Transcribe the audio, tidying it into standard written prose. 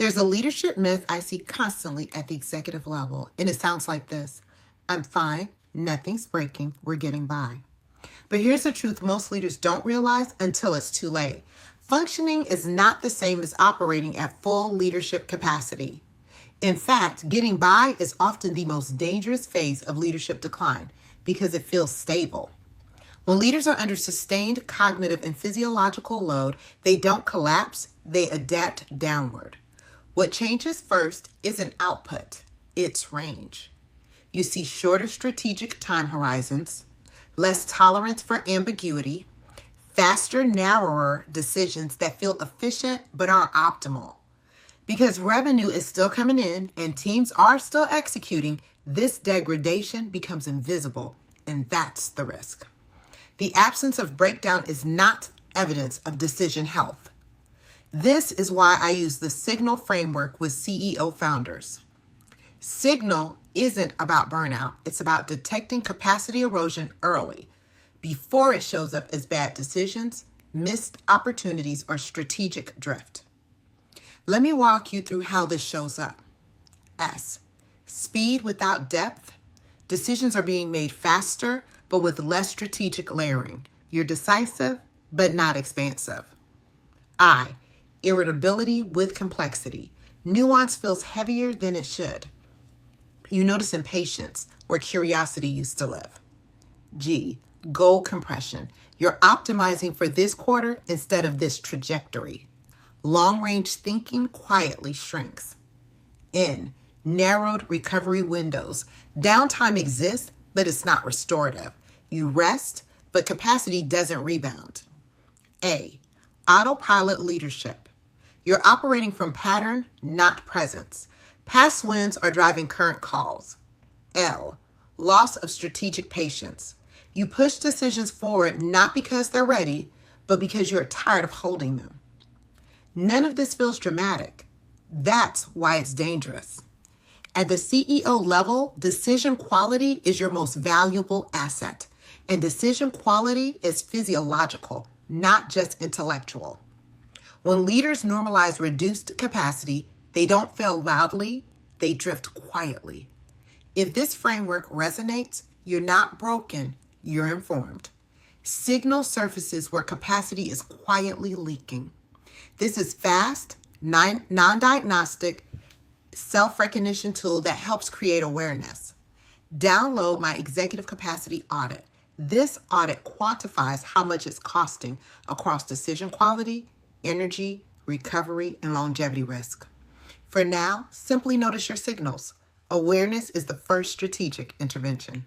There's a leadership myth I see constantly at the executive level, and it sounds like this: I'm fine, nothing's breaking, we're getting by. But here's the truth most leaders don't realize until it's too late. Functioning is not the same as operating at full leadership capacity. In fact, getting by is often the most dangerous phase of leadership decline because it feels stable. When leaders are under sustained cognitive and physiological load, they don't collapse, they adapt downward. What changes first isn't output, it's range. You see shorter strategic time horizons, less tolerance for ambiguity, faster, narrower decisions that feel efficient but aren't optimal. Because revenue is still coming in and teams are still executing, this degradation becomes invisible, and that's the risk. The absence of breakdown is not evidence of decision health. This is why I use the Signal framework with CEO founders. Signal isn't about burnout. It's about detecting capacity erosion early, before it shows up as bad decisions, missed opportunities, or strategic drift. Let me walk you through how this shows up. S. Speed without depth. Decisions are being made faster, but with less strategic layering. You're decisive, but not expansive. I. Irritability with complexity. Nuance feels heavier than it should. You notice impatience where curiosity used to live. G. Goal compression. You're optimizing for this quarter instead of this trajectory. Long-range thinking quietly shrinks. N. Narrowed recovery windows. Downtime exists, but it's not restorative. You rest, but capacity doesn't rebound. A. Autopilot leadership. You're operating from pattern, not presence. Past wins are driving current calls. L. Loss of strategic patience. You push decisions forward not because they're ready, but because you're tired of holding them. None of this feels dramatic. That's why it's dangerous. At the CEO level, decision quality is your most valuable asset. And decision quality is physiological, not just intellectual. When leaders normalize reduced capacity, they don't fail loudly, they drift quietly. If this framework resonates, you're not broken, you're informed. Signal surfaces where capacity is quietly leaking. This is fast, non-diagnostic, self-recognition tool that helps create awareness. Download my executive capacity audit. This audit quantifies how much it's costing across decision quality, energy, recovery, and longevity risk. For now, simply notice your signals. Awareness is the first strategic intervention.